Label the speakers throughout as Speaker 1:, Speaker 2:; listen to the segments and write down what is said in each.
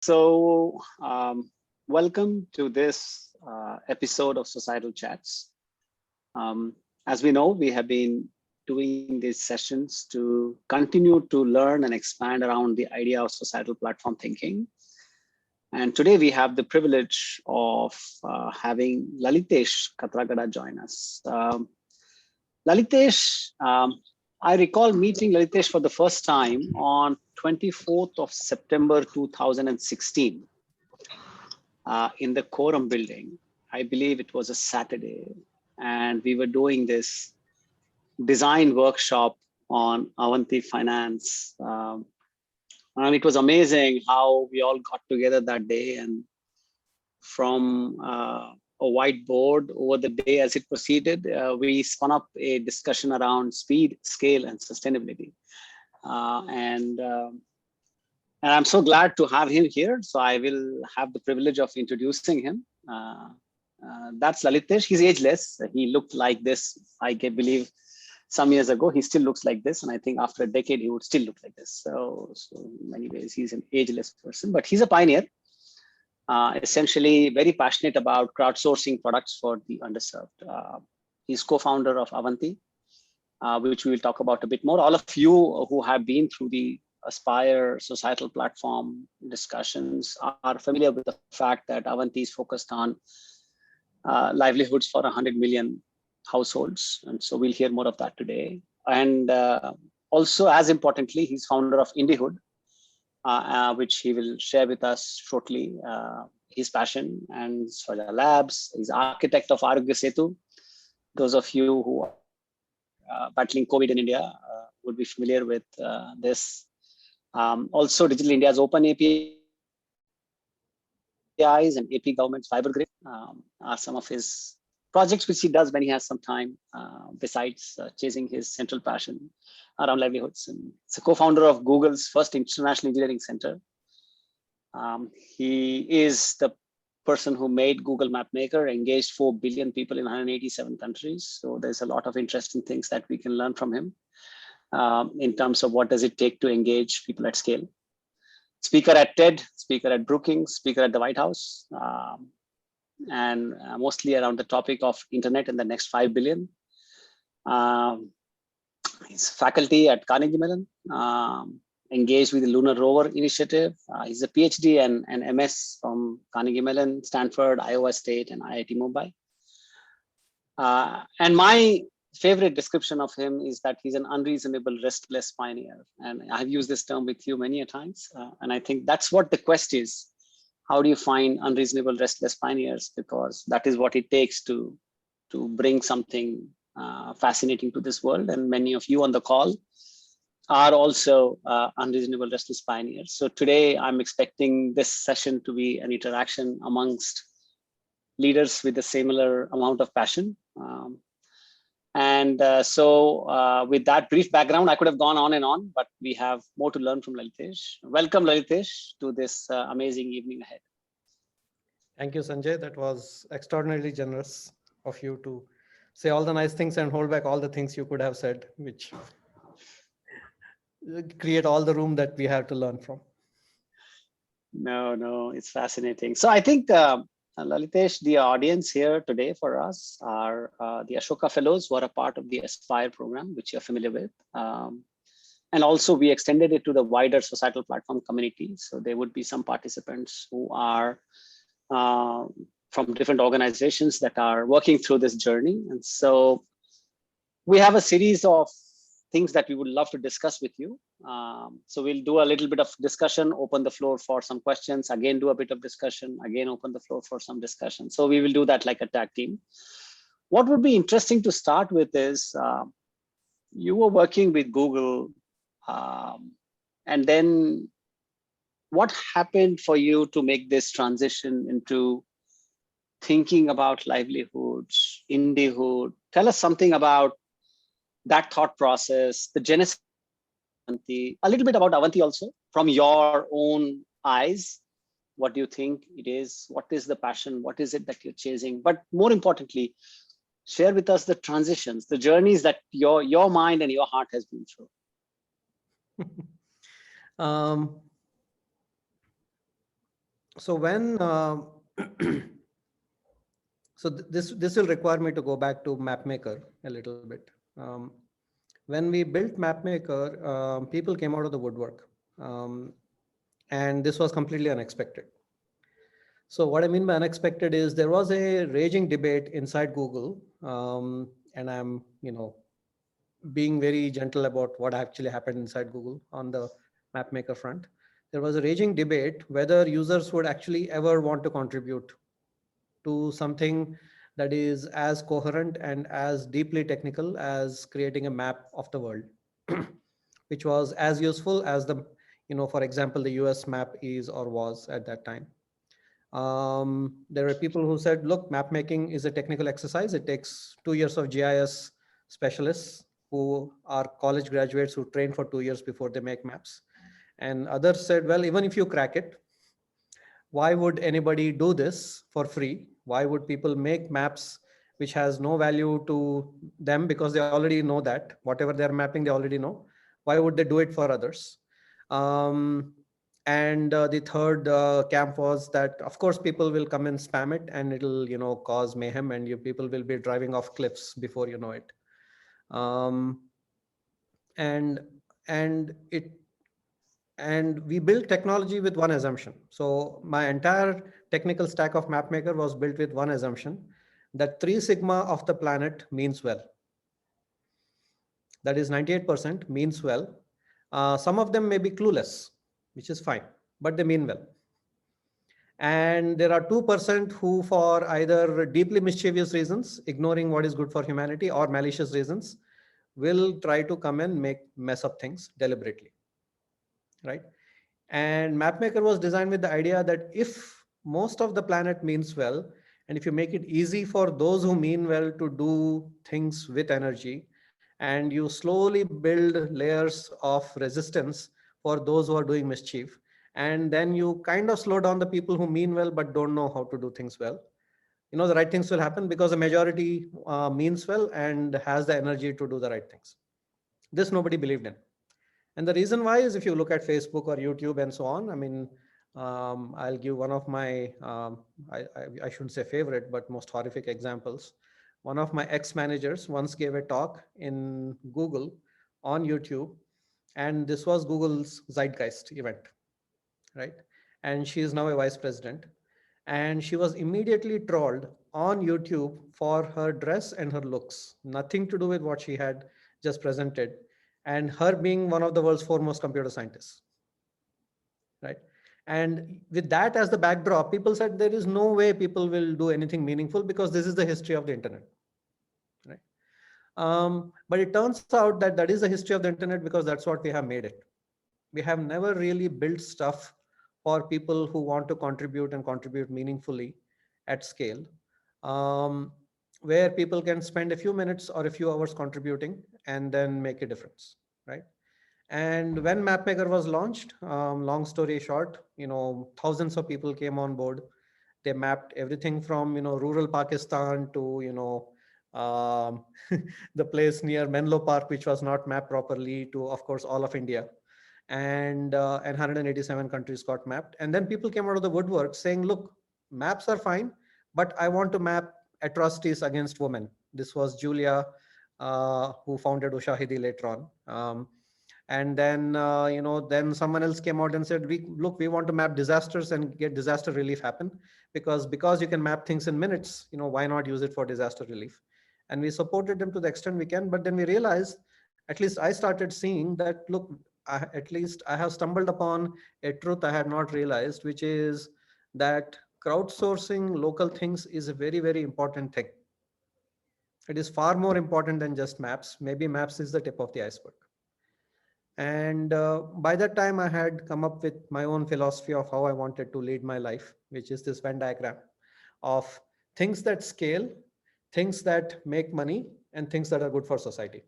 Speaker 1: So, welcome to this episode of Societal Chats. As we know, we have been doing these sessions to continue to learn and expand around the idea of societal platform thinking. And today we have the privilege of having Lalitesh Katragadda join us. Lalitesh, I recall meeting Lalitesh for the first time on 24th of September 2016 in the Quorum building. I believe it was a Saturday, and we were doing this design workshop on Avanti Finance. And it was amazing how we all got together that day, and from a whiteboard over the day as it proceeded, we spun up a discussion around speed, scale, and sustainability. And I'm so glad to have him here. So I will have the privilege of introducing him. That's Lalitesh. He's ageless. He looked like this, I believe, some years ago. He still looks like this. And I think after a decade, he would still look like this. So in many ways, he's an ageless person, but he's a pioneer. Essentially very passionate about crowdsourcing products for the underserved. He's co-founder of Avanti, which we will talk about a bit more. All of you who have been through the Aspire societal platform discussions are familiar with the fact that Avanti is focused on livelihoods for 100 million households. And so we'll hear more of that today. And also, as importantly, he's founder of Indihood, which he will share with us shortly, his passion and Swaja Labs. He's architect of Arogya Setu. Those of you who are battling COVID in India would be familiar with this. Also, Digital India's open APIs and AP government's fiber grid are some of his projects which he does when he has some time, besides chasing his central passion around livelihoods. And he's a co-founder of Google's first international engineering center. He is the person who made Google Mapmaker, engaged 4 billion people in 187 countries. So there's a lot of interesting things that we can learn from him in terms of what does it take to engage people at scale. Speaker at TED, speaker at Brookings, speaker at the White House, and mostly around the topic of internet and the next 5 billion. He's faculty at Carnegie Mellon, engaged with the Lunar Rover Initiative. He's a PhD and MS from Carnegie Mellon, Stanford, Iowa State, and IIT Mumbai. And my favorite description of him is that he's an unreasonable, restless pioneer. And I've used this term with you many a times. And I think that's what the quest is. How do you find unreasonable, restless pioneers? Because that is what it takes to bring something fascinating to this world. And many of you on the call are also unreasonable, restless pioneers. So today I'm expecting this session to be an interaction amongst leaders with a similar amount of passion. So with that brief background, I could have gone on and on, but we have more to learn from Lalitesh. Welcome, Lalitesh, to this amazing evening ahead.
Speaker 2: Thank you, Sanjay. That was extraordinarily generous of you to say all the nice things and hold back all the things you could have said, which create all the room that we have to learn from.
Speaker 1: No, it's fascinating. So I think, Lalitesh, the audience here today for us are the Ashoka Fellows who are a part of the Aspire program, which you're familiar with. And also we extended it to the wider societal platform community. So there would be some participants who are from different organizations that are working through this journey. And so we have a series of things that we would love to discuss with you. So we'll do a little bit of discussion, open the floor for some questions, again, do a bit of discussion, again, open the floor for some discussion. So we will do that like a tag team. What would be interesting to start with is you were working with Google, and then what happened for you to make this transition into thinking about livelihoods, Indihood? Tell us something about that thought process, the genesis, a little bit about Avanti also, from your own eyes. What do you think it is? What is the passion? What is it that you're chasing? But more importantly, share with us the transitions, the journeys that your mind and your heart has been through.
Speaker 2: So when this will require me to go back to mapmaker a little bit. When we built mapmaker, people came out of the woodwork, um, and this was completely unexpected. So what I mean by unexpected is there was a raging debate inside Google, and I'm being very gentle about what actually happened inside Google on the mapmaker front. There was a raging debate whether users would actually ever want to contribute to something that is as coherent and as deeply technical as creating a map of the world, which was as useful as for example, the US map is or was at that time. There are people who said, look, map making is a technical exercise. It takes 2 years of GIS specialists who are college graduates who train for 2 years before they make maps. And others said, well, even if you crack it, why would anybody do this for free? Why would people make maps which has no value to them because they already know that whatever they're mapping, they already know. Why would they do it for others? And the third camp was that, of course, people will come and spam it, and it'll cause mayhem, and people will be driving off cliffs before you know it. Um, and and it and we built technology with one assumption. So my entire technical stack of mapmaker was built with one assumption, that 3 sigma of the planet means well. That is 98% means well. Some of them may be clueless, which is fine, but they mean well. And there are 2% who, for either deeply mischievous reasons, ignoring what is good for humanity, or malicious reasons, will try to come and mess up things deliberately, right? And mapmaker was designed with the idea that if most of the planet means well, and if you make it easy for those who mean well to do things with energy, and you slowly build layers of resistance for those who are doing mischief, and then you kind of slow down the people who mean well but don't know how to do things well, the right things will happen because the majority means well and has the energy to do the right things. This nobody believed in. And the reason why is, if you look at Facebook or YouTube and so on, I mean, I'll give one of my, I shouldn't say favorite, but most horrific examples. One of my ex-managers once gave a talk in Google on YouTube, and this was Google's Zeitgeist event, right? And she is now a vice president. And she was immediately trolled on YouTube for her dress and her looks, nothing to do with what she had just presented, and her being one of the world's foremost computer scientists, right? And with that as the backdrop, people said there is no way people will do anything meaningful because this is the history of the internet, right? But it turns out that that is the history of the internet because that's what we have made it. We have never really built stuff for people who want to contribute and contribute meaningfully at scale, um, where people can spend a few minutes or a few hours contributing and then make a difference, right? And when mapmaker was launched, long story short, thousands of people came on board. They mapped everything from rural Pakistan to um, the place near Menlo Park, which was not mapped properly, to of course all of India, and 187 countries got mapped. And then people came out of the woodwork saying, look, maps are fine, but I want to map atrocities against women. This was Julia, who founded Ushahidi later on. And then then someone else came out and said, we want to map disasters and get disaster relief happen, because you can map things in minutes, why not use it for disaster relief? And we supported them to the extent we can. But then we realized, at least I started seeing that, look, at least I have stumbled upon a truth I had not realized, which is that crowdsourcing local things is a very, very important thing. It is far more important than just maps. Maybe maps is the tip of the iceberg. And by that time, I had come up with my own philosophy of how I wanted to lead my life, which is this Venn diagram of things that scale, things that make money, and things that are good for society.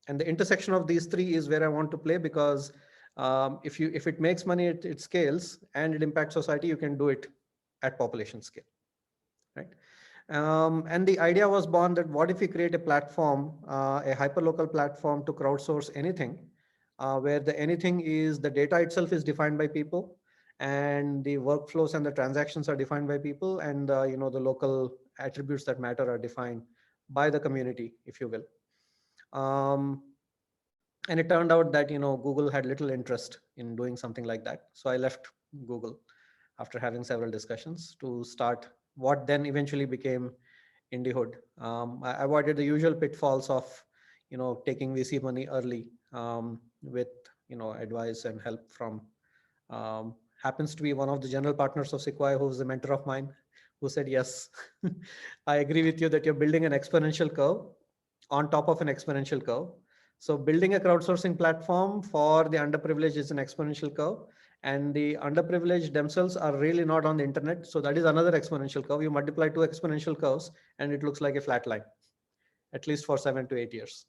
Speaker 2: And the intersection of these three is where I want to play, because if it makes money, it scales, and it impacts society, you can do it at population scale, right? And the idea was born that what if we create a platform, a hyperlocal platform to crowdsource anything, where the anything is the data itself is defined by people, and the workflows and the transactions are defined by people, and the local attributes that matter are defined by the community, if you will. And it turned out that Google had little interest in doing something like that, so I left Google after having several discussions to start what then eventually became Indihood. I avoided the usual pitfalls of taking VC money early, with advice and help from happens to be one of the general partners of Sequoia, who's a mentor of mine, who said, yes, I agree with you that you're building an exponential curve on top of an exponential curve. So building a crowdsourcing platform for the underprivileged is an exponential curve, and the underprivileged themselves are really not on the internet. So that is another exponential curve. You multiply two exponential curves and it looks like a flat line, at least for 7 to 8 years.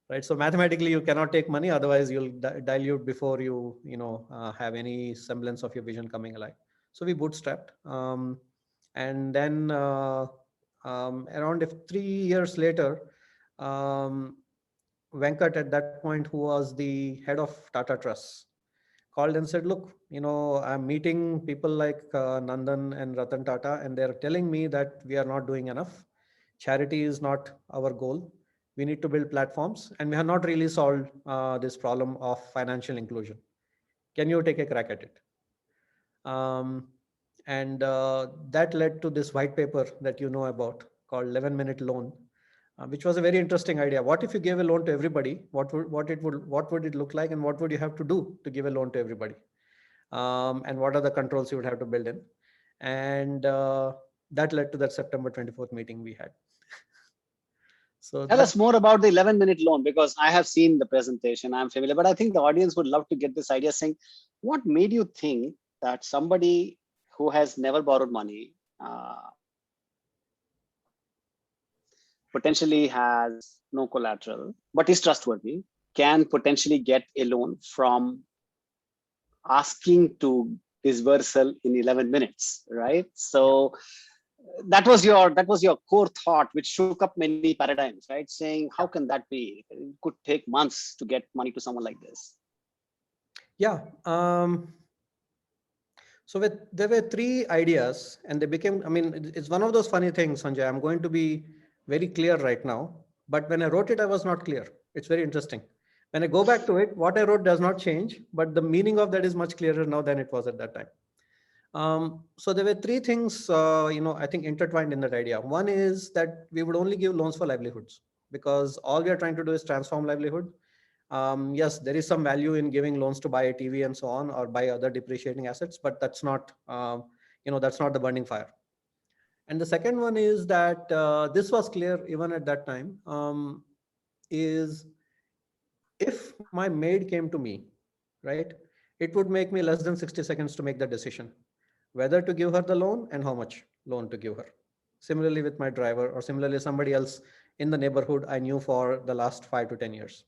Speaker 2: Right. So mathematically, you cannot take money, otherwise you'll dilute before you have any semblance of your vision coming alive. So we bootstrapped, and then around 3 years later, Venkat at that point, who was the head of Tata Trust, called and said, look, I'm meeting people like Nandan and Ratan Tata, and they're telling me that we are not doing enough. Charity is not our goal. We need to build platforms, and we have not really solved this problem of financial inclusion. Can you take a crack at it? And that led to this white paper that you know about, called 11-minute loan, which was a very interesting idea. What if you gave a loan to everybody? What would it look like, and what would you have to do to give a loan to everybody? And what are the controls you would have to build in? And that led to that September 24th meeting we had. So
Speaker 1: tell us more about the 11-minute loan, because I have seen the presentation, I'm familiar, but I think the audience would love to get this idea, saying, what made you think that somebody who has never borrowed money, potentially has no collateral, but is trustworthy, can potentially get a loan from asking to dispersal in 11 minutes, right? So that was your core thought, which shook up many paradigms, right? Saying, how can that be? It could take months to get money to someone like this.
Speaker 2: Yeah. So there were 3 ideas, and they became, it's one of those funny things, Sanjay. I'm going to be very clear right now, but when I wrote it, I was not clear. It's very interesting. When I go back to it, what I wrote does not change, but the meaning of that is much clearer now than it was at that time. So there were 3 things, I think intertwined in that idea. One is that we would only give loans for livelihoods, because all we are trying to do is transform livelihood. Yes, there is some value in giving loans to buy a TV and so on, or buy other depreciating assets, but that's not, that's not the burning fire. And the second one is that this was clear even at that time, is if my maid came to me, right, it would make me less than 60 seconds to make the decision whether to give her the loan and how much loan to give her. Similarly with my driver, or similarly somebody else in the neighborhood I knew for the last 5 to 10 years.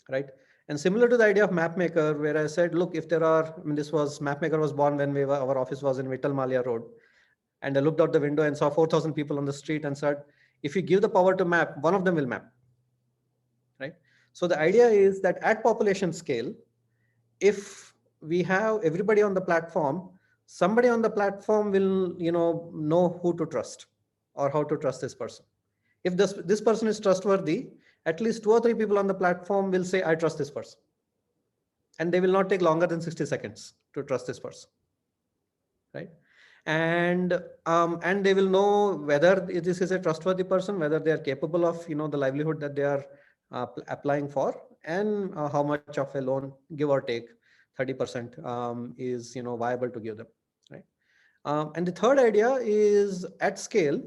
Speaker 2: Right. And similar to the idea of MapMaker, where I said, look, if there are, MapMaker was born when our office was in Vittal Malia Road. And I looked out the window and saw 4,000 people on the street and said, if you give the power to map, one of them will map. Right. So the idea is that at population scale, if we have everybody on the platform, somebody on the platform will, know who to trust or how to trust this person. If this person is trustworthy, at least 2 or 3 people on the platform will say, I trust this person. And they will not take longer than 60 seconds to trust this person. Right. And they will know whether this is a trustworthy person, whether they are capable of, the livelihood that they are applying for, and how much of a loan, give or take 30%, is, viable to give them. Right. And the third idea is, at scale,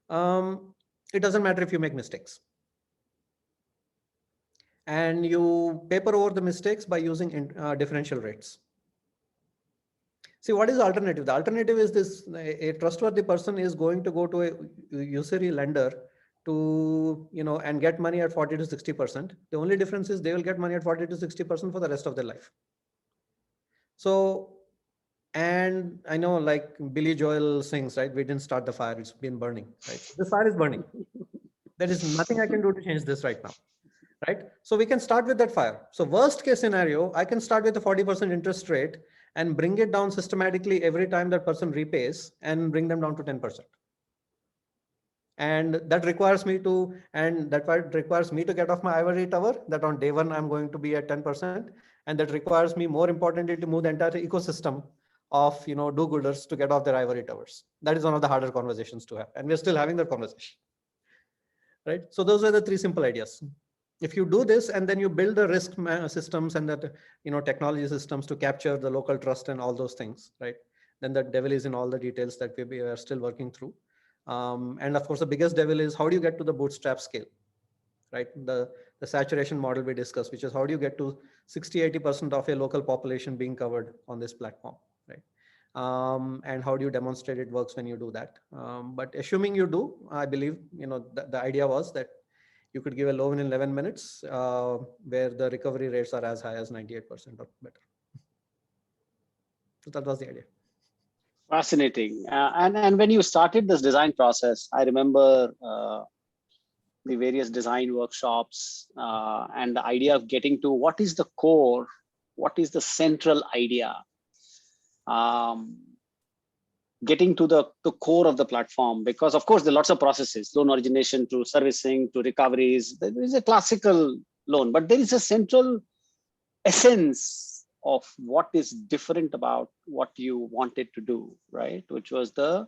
Speaker 2: it doesn't matter if you make mistakes. And you paper over the mistakes by using differential rates. See, what is the alternative? The alternative is this: a trustworthy person is going to go to a usury lender to, and get money at 40 to 60%. The only difference is they will get money at 40 to 60% for the rest of their life. So, and I know, like Billy Joel sings, right? We didn't start the fire, it's been burning, right? The fire is burning. There is nothing I can do to change this right now. Right. So we can start with that fire. So worst case scenario, I can start with a 40% interest rate and bring it down systematically every time that person repays and bring them down to 10%. And that requires me to, get off my ivory tower, that on day one, I'm going to be at 10%. And that requires me, more importantly, to move the entire ecosystem of, do-gooders to get off their ivory towers. That is one of the harder conversations to have. And we're still having that conversation, right? So those are the three simple ideas. If you do this, and then you build the risk systems and that, technology systems to capture the local trust and all those things, right? Then the devil is in all the details that we are still working through. And of course, the biggest devil is how do you get to the bootstrap scale, right? The saturation model we discussed, which is how do you get to 60-80% of a local population being covered on this platform, right? And how do you demonstrate it works when you do that? But assuming you do, I believe, the idea was that you could give a loan in 11 minutes where the recovery rates are as high as 98% or better. So that was the idea.
Speaker 1: Fascinating. And when you started this design process, I remember the various design workshops and the idea of getting to what is the core, what is the central idea, getting to the core of the platform, because of course there are lots of processes, loan origination to servicing to recoveries. There is a classical loan, but there is a central essence of what is different about what you wanted to do, right? Which was the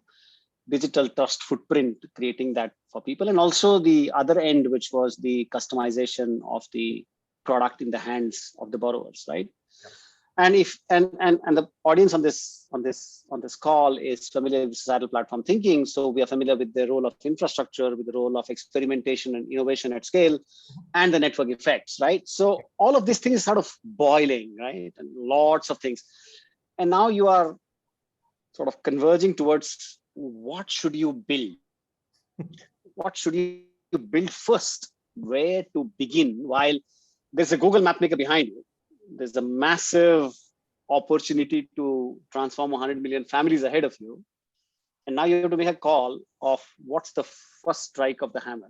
Speaker 1: digital trust footprint, creating that for people. And also the other end, which was the customization of the product in the hands of the borrowers, right? Yeah. And if and the audience on this call is familiar with societal platform thinking, so we are familiar with the role of infrastructure, with the role of experimentation and innovation at scale, and the network effects, right? So all of these things sort of boiling, right? And lots of things. And now you are sort of converging towards what should you build? What should you build first? Where to begin? While there's a Google map maker behind you, there's a massive opportunity to transform 100 million families ahead of you. And now you have to make a call of what's the first strike of the hammer.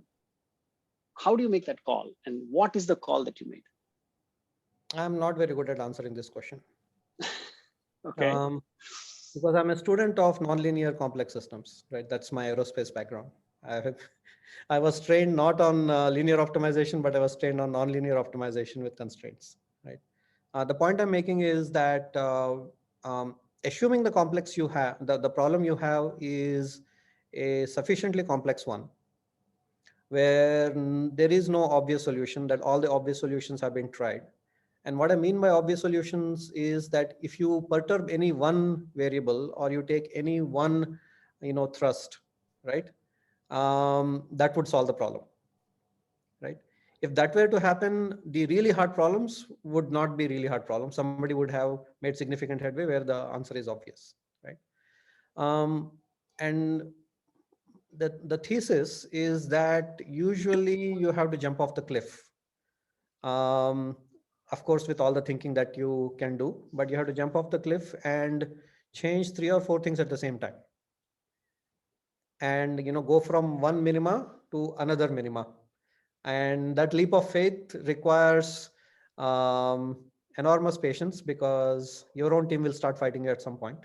Speaker 1: How do you make that call? And what is the call that you made?
Speaker 2: I'm not very good at answering this question.
Speaker 1: Okay.
Speaker 2: Because I'm a student of nonlinear complex systems, right? That's my aerospace background. I was trained not on linear optimization, but I was trained on nonlinear optimization with constraints, right? The point I'm making is that assuming the complex you have, the problem you have is a sufficiently complex one, where there is no obvious solution, that all the obvious solutions have been tried. And what I mean by obvious solutions is that if you perturb any one variable or you take any one, thrust, right, that would solve the problem, right? If that were to happen, the really hard problems would not be really hard problems. Somebody would have made significant headway where the answer is obvious, right? And the thesis is that usually you have to jump off the cliff. Of course, with all the thinking that you can do, but you have to jump off the cliff and change 3 or 4 things at the same time. And, go from one minima to another minima. And that leap of faith requires enormous patience, because your own team will start fighting you at some point.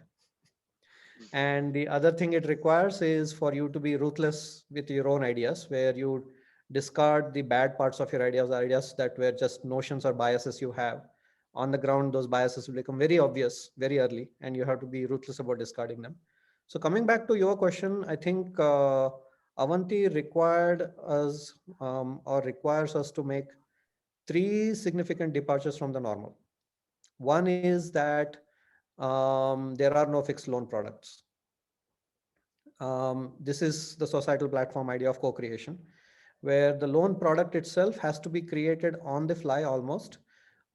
Speaker 2: And the other thing it requires is for you to be ruthless with your own ideas, where you discard the bad parts of your ideas that were just notions or biases you have. On the ground, those biases will become very obvious very early, and you have to be ruthless about discarding them. So coming back to your question, I think Avanti required us or requires us to make 3 significant departures from the normal. One is that there are no fixed loan products. This is the societal platform idea of co-creation, where the loan product itself has to be created on the fly almost,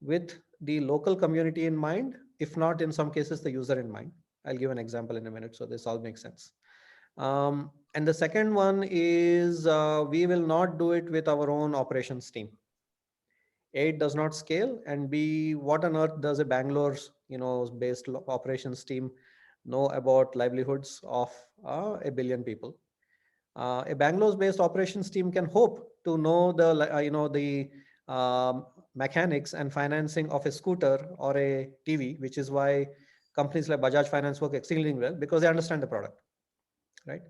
Speaker 2: with the local community in mind, if not in some cases the user in mind. I'll give an example in a minute, so this all makes sense. And the second one is we will not do it with our own operations team. A, it does not scale, and B, what on earth does a Bangalore's based operations team know about livelihoods of 1 billion people? A Bangalore's based operations team can hope to know the mechanics and financing of a scooter or a TV, which is why companies like Bajaj Finance work exceedingly well because they understand the product, right?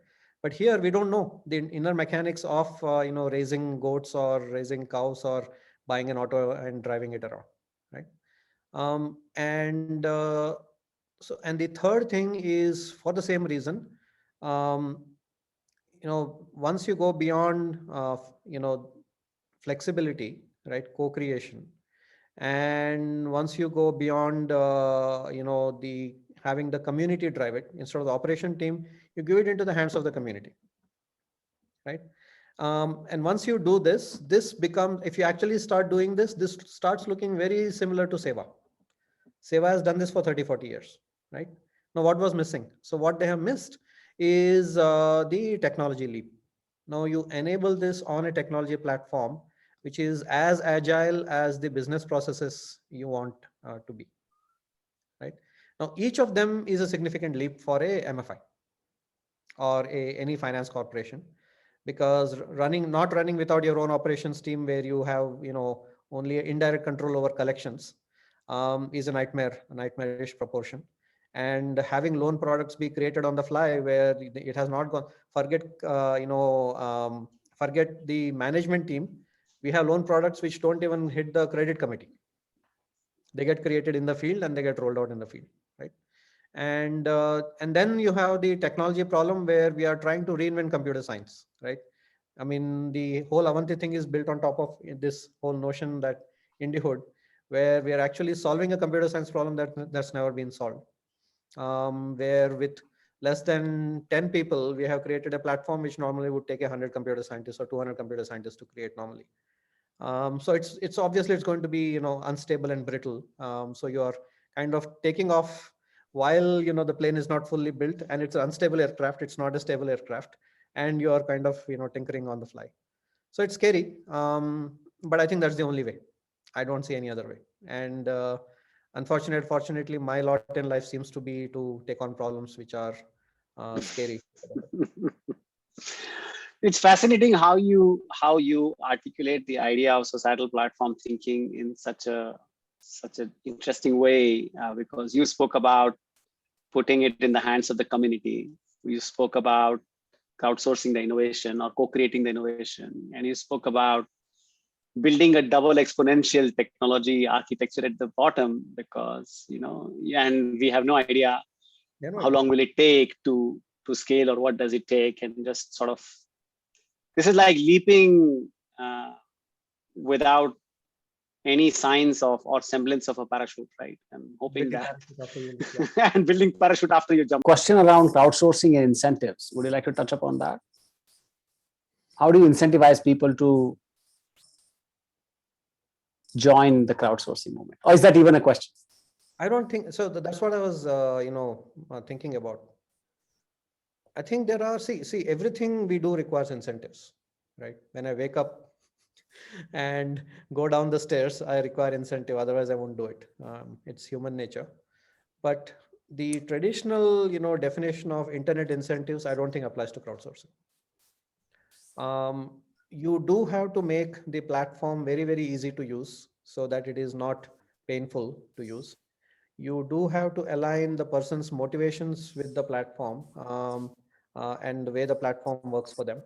Speaker 2: But here we don't know the inner mechanics of raising goats or raising cows or buying an auto and driving it around, right? And the third thing is for the same reason. um, Once you go beyond flexibility, right, co-creation, and once you go beyond the having the community drive it instead of the operation team, you give it into the hands of the community, right? And once you do this, this becomes, if you actually start doing this, this starts looking very similar to Seva has done this for 30, 40 years, right? Now, what was missing? So what they have missed is the technology leap. Now you enable this on a technology platform, which is as agile as the business processes you want to be, right? Now, each of them is a significant leap for a MFI or any finance corporation, because not running without your own operations team where you have only indirect control over collections is a nightmarish proportion. And having loan products be created on the fly where it has not gone, forget the management team. We have loan products which don't even hit the credit committee. They get created in the field and they get rolled out in the field, right? And then you have the technology problem where we are trying to reinvent computer science, right? I mean, the whole Avanti thing is built on top of this whole notion that Indihood, where we are actually solving a computer science problem that's never been solved. Where with less than 10 people, we have created a platform which normally would take 100 computer scientists or 200 computer scientists to create normally. So it's obviously it's going to be unstable and brittle. So you are kind of taking off while the plane is not fully built, and it's an unstable aircraft. It's not a stable aircraft, and you are kind of tinkering on the fly. So it's scary, but I think that's the only way. I don't see any other way. And fortunately, my lot in life seems to be to take on problems which are scary.
Speaker 1: It's fascinating how you articulate the idea of societal platform thinking in such an interesting way, because you spoke about putting it in the hands of the community. You spoke about crowdsourcing the innovation or co-creating the innovation, and you spoke about building a double exponential technology architecture at the bottom, because and we have no idea how long will it take to scale, or what does it take, and just sort of, this is like leaping without any signs of or semblance of a parachute, right? I'm hoping that and building parachute after you jump. Question around crowdsourcing and incentives. Would you like to touch upon that? How do you incentivize people to join the crowdsourcing movement? Or is that even a question?
Speaker 2: I don't think so. That's what I was, thinking about. I think there are, see, everything we do requires incentives, right? When I wake up and go down the stairs, I require incentive. Otherwise, I won't do it. It's human nature. But the traditional, definition of internet incentives, I don't think applies to crowdsourcing. You do have to make the platform very, very easy to use so that it is not painful to use. You do have to align the person's motivations with the platform and the way the platform works for them.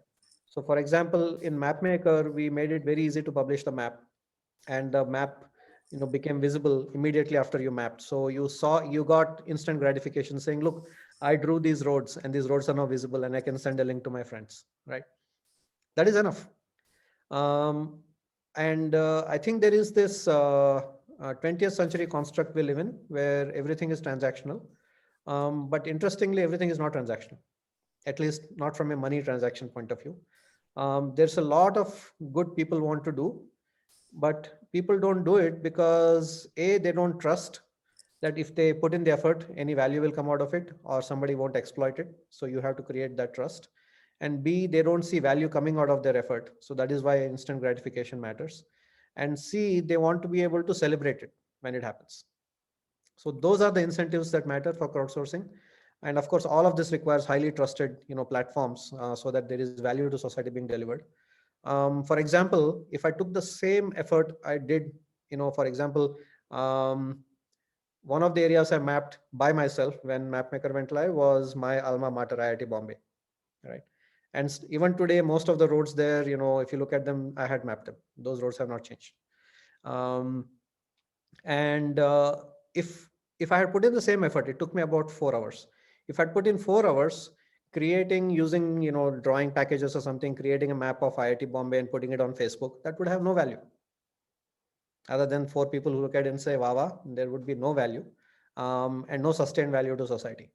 Speaker 2: So for example, in MapMaker, we made it very easy to publish the map, and the map became visible immediately after you mapped. So you got instant gratification saying, look, I drew these roads and these roads are now visible and I can send a link to my friends, right? That is enough. And I think there is this 20th century construct we live in where everything is transactional. But interestingly, everything is not transactional, at least not from a money transaction point of view. There's a lot of good people want to do, but people don't do it because they don't trust that if they put in the effort, any value will come out of it or somebody won't exploit it. So you have to create that trust. And B, they don't see value coming out of their effort. So that is why instant gratification matters. And C, they want to be able to celebrate it when it happens. So those are the incentives that matter for crowdsourcing. And of course, all of this requires highly trusted, platforms so that there is value to society being delivered. For example, if I took the same effort I did, for example, one of the areas I mapped by myself when MapMaker went live was my alma mater, IIT Bombay, right? And even today, most of the roads there, if you look at them, I had mapped them. Those roads have not changed. Um, and if I had put in the same effort, it took me about 4 hours. If I'd put in 4 hours creating using drawing packages or something, creating a map of IIT Bombay and putting it on Facebook, that would have no value other than for people who look at it and say, wow, there would be no value and no sustained value to society.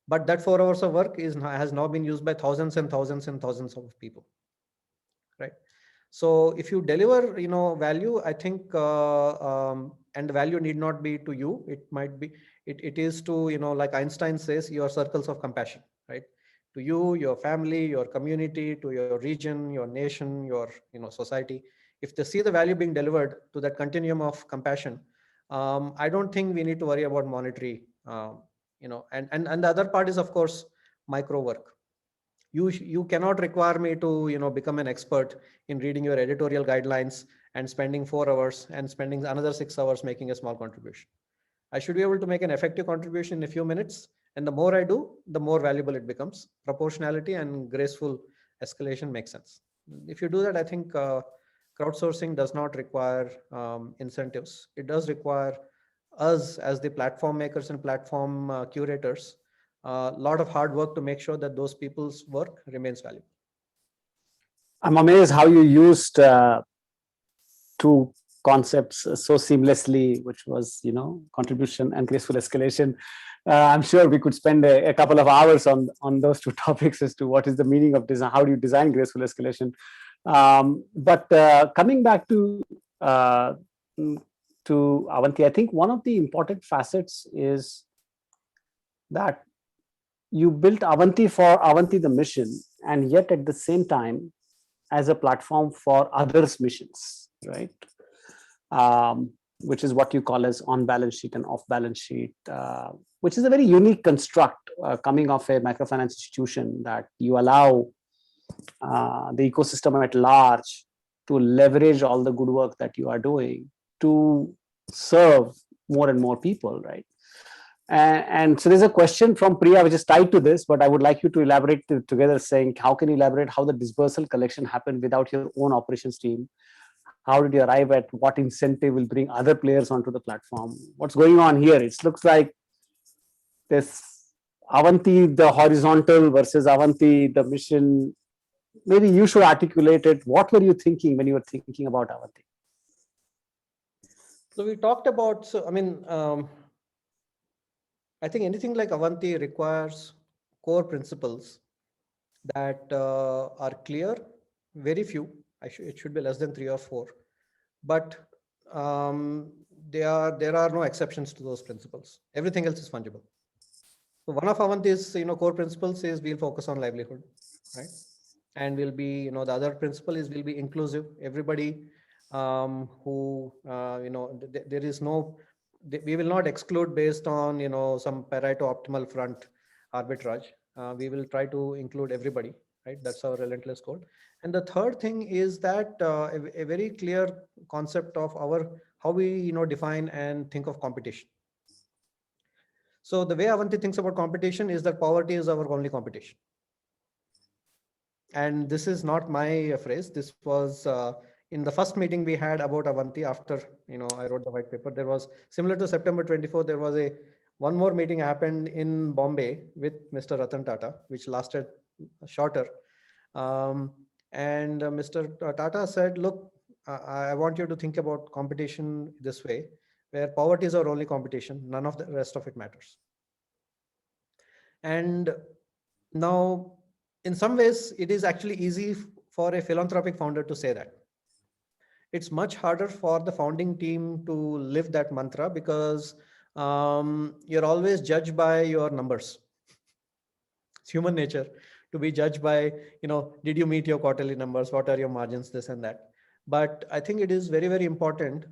Speaker 2: But that 4 hours of work has now been used by thousands and thousands and thousands of people, right? So if you deliver, value, I think, and the value need not be to you. It might be, it is to, like Einstein says, your circles of compassion, right? To you, your family, your community, to your region, your nation, your, society. If they see the value being delivered to that continuum of compassion, I don't think we need to worry about monetary, and the other part is, of course, micro work. You cannot require me to become an expert in reading your editorial guidelines and spending 4 hours and spending another 6 hours making a small contribution. I should be able to make an effective contribution in a few minutes, and the more I do, the more valuable it becomes. Proportionality and graceful escalation makes sense. If you do that, I think crowdsourcing does not require incentives. It does require us as the platform makers and platform curators a lot of hard work to make sure that those people's work remains valuable.
Speaker 1: I'm amazed how you used two concepts so seamlessly, which was, contribution and graceful escalation. I'm sure we could spend a couple of hours on those two topics as to what is the meaning of design, how do you design graceful escalation. But coming back uh, to Avanti, I think one of the important facets is that you built Avanti for Avanti the mission, and yet at the same time as a platform for others' missions, right? Which is what you call as on balance sheet and off balance sheet, which is a very unique construct coming of a microfinance institution, that you allow the ecosystem at large to leverage all the good work that you are doing to serve more and more people, right? And so there's a question from Priya which is tied to this, but I would like you to elaborate together, saying how can you elaborate how the dispersal collection happened without your own operations team? How did you arrive at what incentive will bring other players onto the platform? What's going on here? It looks like this Avanti, the horizontal versus Avanti, the mission. Maybe you should articulate it. What were you thinking when you were thinking about Avanti?
Speaker 2: So we talked about, I think anything like Avanti requires core principles that are clear, very few. It should be less than 3 or 4, but there are no exceptions to those principles. Everything else is fungible. So one of Avanti's core principles is we'll focus on livelihood, right? And we'll be the other principle is we'll be inclusive. Everybody who there is no, we will not exclude based on some Pareto optimal front arbitrage. We will try to include everybody, right? That's our relentless goal. And the third thing is that a very clear concept of how we define and think of competition. So the way Avanti thinks about competition is that poverty is our only competition. And this is not my phrase. This was in the first meeting we had about Avanti after I wrote the white paper. There was, similar to September 24, there was one more meeting happened in Bombay with Mr. Ratan Tata, which lasted shorter. And Mr. Tata said, look, I want you to think about competition this way, where poverty is our only competition. None of the rest of it matters. And now, in some ways, it is actually easy for a philanthropic founder to say that. It's much harder for the founding team to live that mantra, because you're always judged by your numbers. It's human nature to be judged by, did you meet your quarterly numbers? What are your margins? This and that. But I think it is very, very important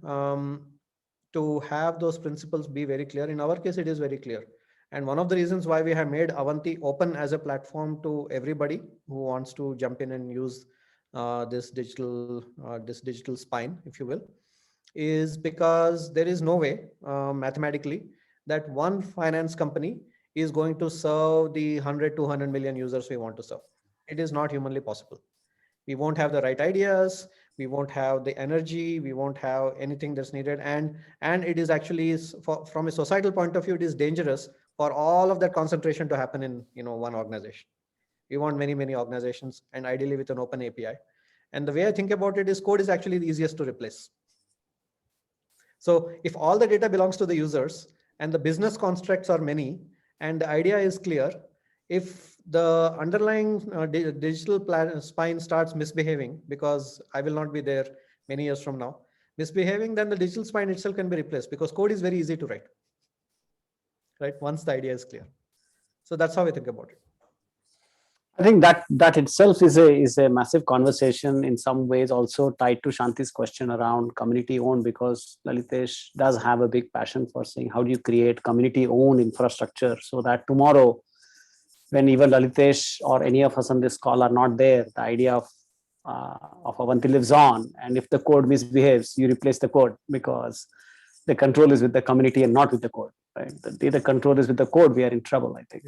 Speaker 2: to have those principles be very clear. In our case, it is very clear. And one of the reasons why we have made Avanti open as a platform to everybody who wants to jump in and use this digital spine, if you will, is because there is no way mathematically that one finance company is going to serve the 100, 200 million users we want to serve. It is not humanly possible. We won't have the right ideas, we won't have the energy, we won't have anything that's needed. And it is actually, from a societal point of view, it is dangerous for all of that concentration to happen in one organization. We want many, many organizations, and ideally with an open API. And the way I think about it is, code is actually the easiest to replace. So if all the data belongs to the users and the business constructs are many and the idea is clear, if the underlying digital spine starts misbehaving, because I will not be there many years from now, misbehaving, then the digital spine itself can be replaced, because code is very easy to write, right? Once the idea is clear. So that's how we think about it.
Speaker 1: I think that itself is a massive conversation, in some ways also tied to Shanti's question around community owned, because Lalitesh does have a big passion for saying how do you create community owned infrastructure so that tomorrow, when even Lalitesh or any of us on this call are not there, the idea of Avanti lives on. And if the code misbehaves, you replace the code, because the control is with the community and not with the code. Right? The day the control is with the code, we are in trouble, I think.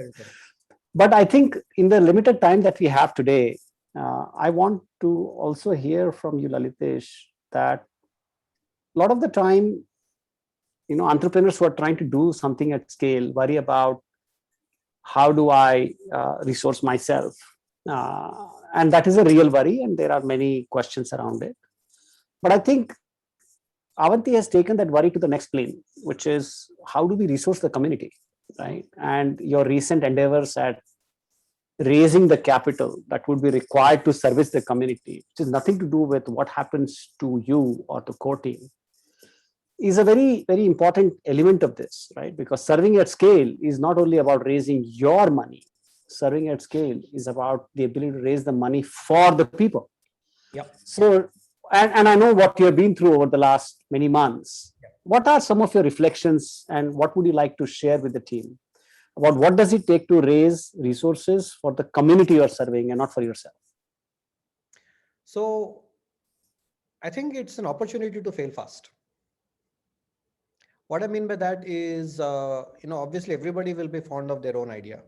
Speaker 1: But I think in the limited time that we have today, I want to also hear from you, Lalitesh, that a lot of the time, entrepreneurs who are trying to do something at scale worry about how do I resource myself, and that is a real worry, and there are many questions around it. But I think Avanti has taken that worry to the next plane, which is how do we resource the community, right? And your recent endeavors at raising the capital that would be required to service the community, which has nothing to do with what happens to you or the core team, is a very, very important element of this, right? Because serving at scale is not only about raising your money, serving at scale is about the ability to raise the money for the people.
Speaker 2: Yep.
Speaker 1: So, and I know what you have been through over the last many months. Yep. What are some of your reflections, and what would you like to share with the team about what does it take to raise resources for the community you're serving and not for yourself?
Speaker 2: So I think it's an opportunity to fail fast. What I mean by that is, obviously everybody will be fond of their own idea.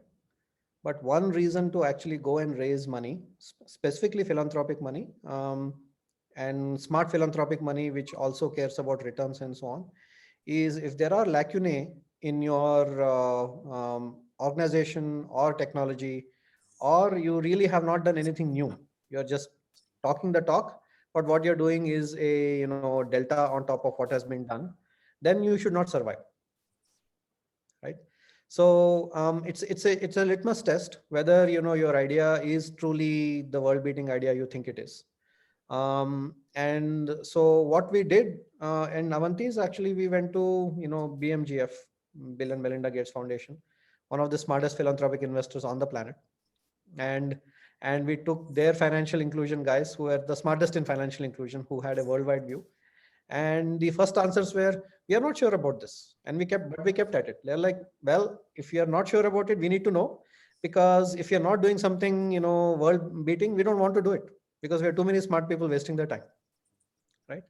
Speaker 2: But one reason to actually go and raise money, specifically philanthropic money, and smart philanthropic money, which also cares about returns and so on, is if there are lacunae in your organization or technology, or you really have not done anything new, you're just talking the talk, but what you're doing is a delta on top of what has been done, then you should not survive, right? So it's a litmus test whether your idea is truly the world-beating idea you think it is. And so what we did in Avanti is actually we went to BMGF, Bill and Melinda Gates Foundation, one of the smartest philanthropic investors on the planet, and we took their financial inclusion guys who were the smartest in financial inclusion, who had a worldwide view. And the first answers were, we are not sure about this. And we kept at it. They're like, well, if you are not sure about it, we need to know, because if you're not doing something, world beating, we don't want to do it, because we have too many smart people wasting their time. Right.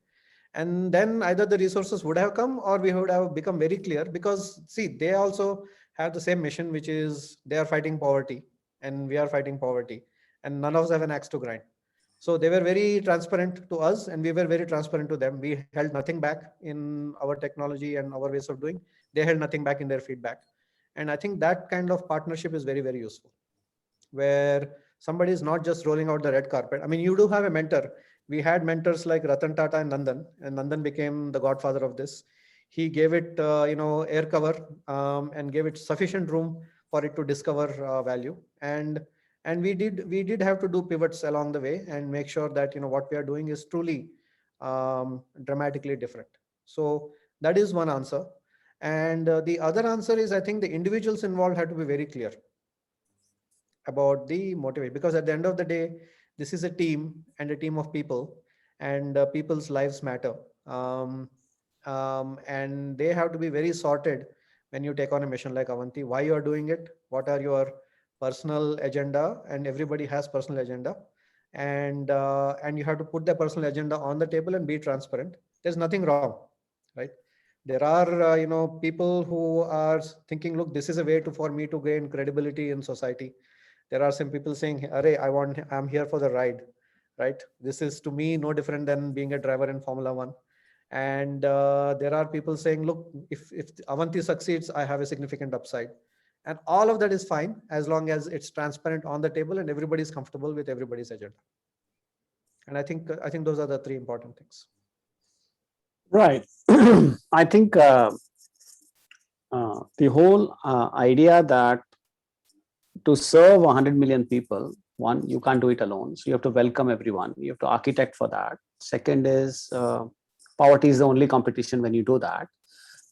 Speaker 2: And then either the resources would have come, or we would have become very clear, because see, they also have the same mission, which is they are fighting poverty and we are fighting poverty, and none of us have an axe to grind. So they were very transparent to us, and we were very transparent to them. We held nothing back in our technology and our ways of doing. They held nothing back in their feedback. And I think that kind of partnership is very, very useful, where somebody is not just rolling out the red carpet. I mean, you do have a mentor. We had mentors like Ratan Tata and Nandan became the godfather of this. He gave it, air cover, and gave it sufficient room for it to discover value. And we did have to do pivots along the way and make sure that what we are doing is truly dramatically different. So that is one answer. And the other answer is, I think the individuals involved had to be very clear about the motivation, because at the end of the day, this is a team and a team of people, and people's lives matter. And they have to be very sorted when you take on a mission like Avanti, why you are doing it, what are your personal agenda, and everybody has personal agenda, and you have to put the personal agenda on the table and be transparent. There's nothing wrong, right? There are, people who are thinking, look, this is a way for me to gain credibility in society. There are some people saying, Array, I'm here for the ride, right? This is to me no different than being a driver in Formula One. And there are people saying, look, if Avanti succeeds, I have a significant upside. And all of that is fine as long as it's transparent on the table and everybody's comfortable with everybody's agenda. And I think those are the three important things.
Speaker 1: Right. I think the whole idea that to serve 100 million people, one, you can't do it alone. So you have to welcome everyone. You have to architect for that. Second is poverty is the only competition when you do that.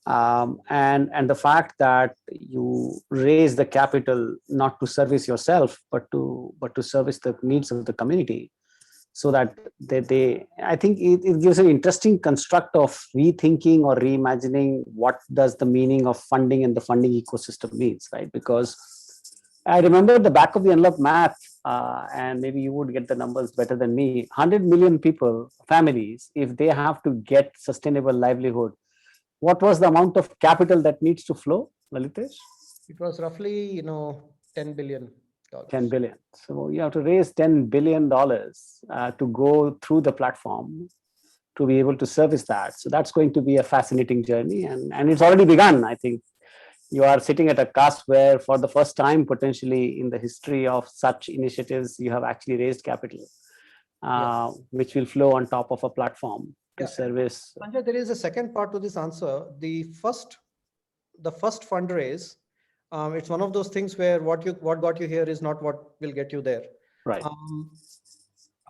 Speaker 1: And the fact that you raise the capital not to service yourself, but to service the needs of the community, so that they I think it gives an interesting construct of rethinking or reimagining what does the meaning of funding and the funding ecosystem means, right? Because I remember the back of the envelope math, and maybe you would get the numbers better than me. 100 million people, families, if they have to get sustainable livelihood, what was the amount of capital that needs to flow, Lalitesh?
Speaker 2: It was roughly, $10 billion.
Speaker 1: 10 billion. So you have to raise $10 billion to go through the platform to be able to service that. So that's going to be a fascinating journey. And it's already begun. I think you are sitting at a cusp where for the first time, potentially in the history of such initiatives, you have actually raised capital, which will flow on top of a platform to service.
Speaker 2: Sanjay, there is a second part to this answer. The first fundraise, it's one of those things where what got you here is not what will get you there.
Speaker 1: Right.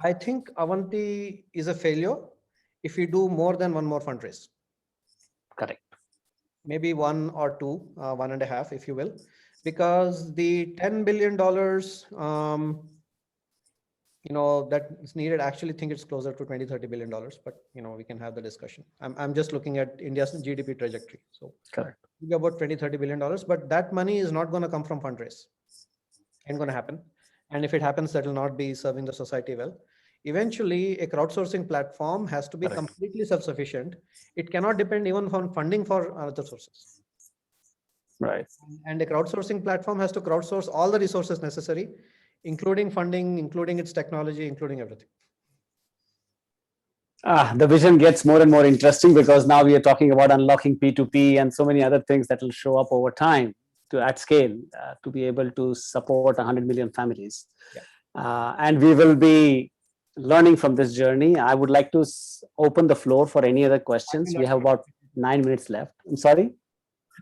Speaker 2: I think Avanti is a failure if we do more than one more fundraise.
Speaker 1: Correct.
Speaker 2: Maybe one or two, 1.5, if you will, because the $10 billion, that is needed. Actually think it's closer to $20-30 billion, but we can have the discussion. I'm just looking at India's GDP trajectory. So
Speaker 1: correct.
Speaker 2: About $20-30 billion, but that money is not going to come from fundraise. Ain't going to happen. And if it happens, that will not be serving the society well. Eventually, a crowdsourcing platform has to be completely self-sufficient. It cannot depend even on funding for other sources.
Speaker 1: Right.
Speaker 2: And a crowdsourcing platform has to crowdsource all the resources necessary, including funding, including its technology, including everything.
Speaker 1: The vision gets more and more interesting because now we are talking about unlocking P2P and so many other things that will show up over time at scale to be able to support 100 million families. Yeah. And we will be learning from this journey. I would like to open the floor for any other questions. We have about 9 minutes left. I'm sorry.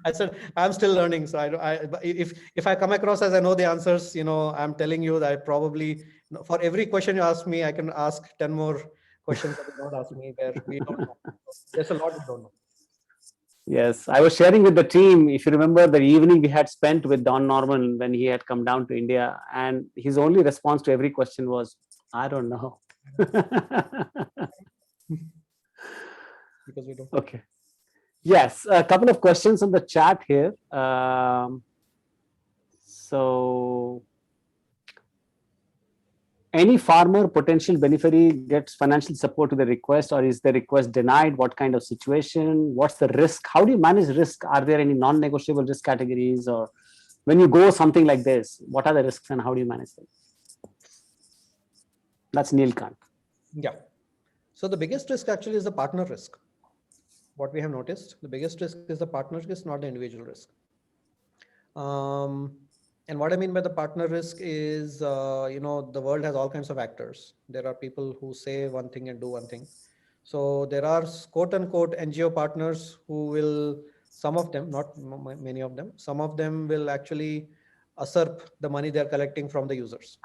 Speaker 2: I said, I'm still learning. So if I come across as I know the answers, I'm telling you that I probably, for every question you ask me, I can ask 10 more questions that you don't ask me where we don't know. There's a lot we don't know.
Speaker 1: Yes, I was sharing with the team, if you remember the evening we had spent with Don Norman when he had come down to India, and his only response to every question was, I don't know.
Speaker 2: Because we don't.
Speaker 1: Okay. Yes, a couple of questions on the chat here. So, any farmer potential beneficiary gets financial support to the request, or is the request denied? What kind of situation? What's the risk? How do you manage risk? Are there any non-negotiable risk categories? Or when you go something like this, what are the risks and how do you manage them? That's Neil Kant.
Speaker 2: Yeah. So the biggest risk actually is the partner risk. What we have noticed, the biggest risk is the partner risk, not the individual risk. And what I mean by the partner risk is, the world has all kinds of actors. There are people who say one thing and do one thing. So there are quote unquote NGO partners who will, some of them, not many of them, some of them will actually usurp the money they're collecting from the users,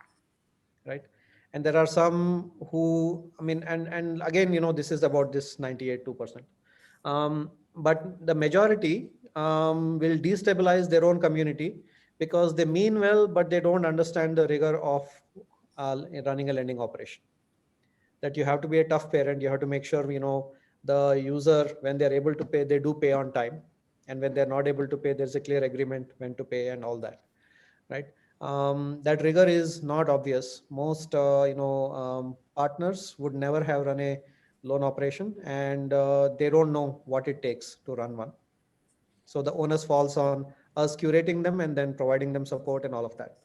Speaker 2: right? And there are some who, and again, this is about this 98.2%. But the majority will destabilize their own community because they mean well, but they don't understand the rigor of running a lending operation. That you have to be a tough parent. You have to make sure, the user, when they're able to pay, they do pay on time. And when they're not able to pay, there's a clear agreement when to pay and all that, right? That rigor is not obvious. Most, partners would never have run a loan operation, and they don't know what it takes to run one. So the onus falls on us curating them and then providing them support and all of that,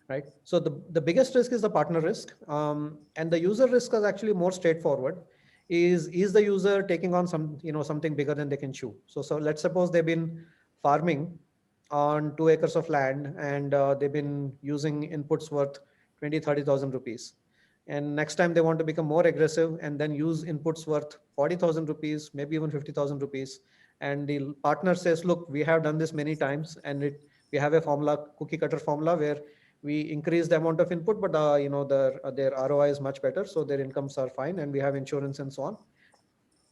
Speaker 2: right? So the biggest risk is the partner risk, and the user risk is actually more straightforward. Is the user taking on something bigger than they can chew? So let's suppose they've been farming on 2 acres of land, and they've been using inputs worth 20,000-30,000 rupees. And next time they want to become more aggressive and then use inputs worth 40,000 rupees, maybe even 50,000 rupees. And the partner says, look, we have done this many times, and we have a formula, cookie cutter formula, where we increase the amount of input, but their ROI is much better, so their incomes are fine, and we have insurance and so on.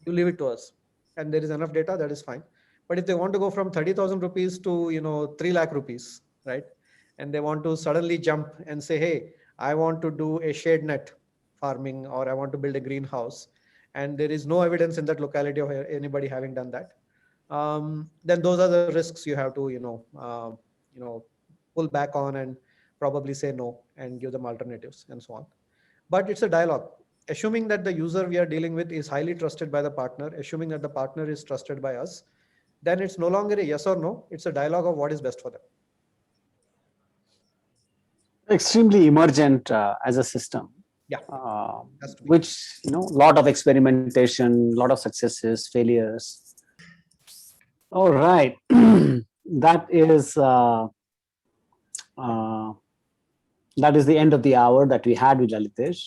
Speaker 2: You leave it to us, and there is enough data, that is fine. But if they want to go from 30,000 rupees to 3 lakh rupees, right, and they want to suddenly jump and say, hey, I want to do a shade net farming, or I want to build a greenhouse, and there is no evidence in that locality of anybody having done that, then those are the risks you have to pull back on and probably say no and give them alternatives and so on. But it's a dialogue. Assuming that the user we are dealing with is highly trusted by the partner, assuming that the partner is trusted by us, then it's no longer a yes or no. It's a dialogue of what is best for them.
Speaker 1: Extremely emergent as a system.
Speaker 2: Yeah,
Speaker 1: which lot of experimentation, lot of successes, failures. All right, that is the end of the hour that we had with Lalitesh,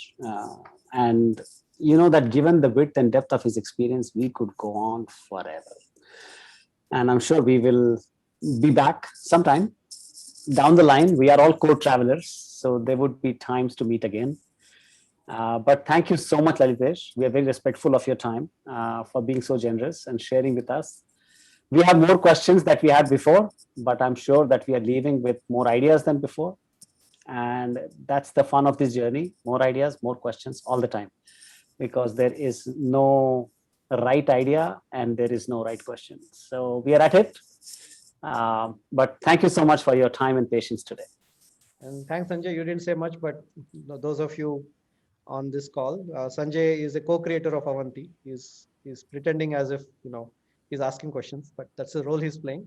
Speaker 1: and that given the width and depth of his experience, we could go on forever. And I'm sure we will be back sometime down the line. We are all co-travelers, so there would be times to meet again. But thank you so much, Lalitesh. We are very respectful of your time for being so generous and sharing with us. We have more questions that we had before, but I'm sure that we are leaving with more ideas than before. And that's the fun of this journey. More ideas, more questions all the time, because there is no right idea and there is no right question. So we are at it. But thank you so much for your time and patience today.
Speaker 2: And thanks, Sanjay. You didn't say much, but those of you on this call, Sanjay is a co-creator of Avanti. He's pretending as if he's asking questions, but that's the role he's playing.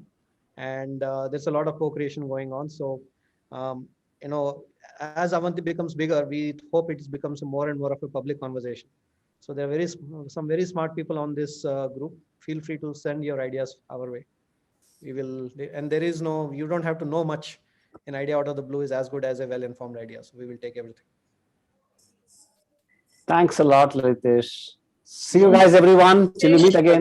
Speaker 2: And there's a lot of co-creation going on. So as Avanti becomes bigger, we hope it becomes more and more of a public conversation. So there are some very smart people on this group. Feel free to send your ideas our way. We will, and you don't have to know much. An idea out of the blue is as good as a well-informed idea. So we will take everything.
Speaker 1: Thanks a lot, Lalitesh. See you guys, everyone. Till we meet again.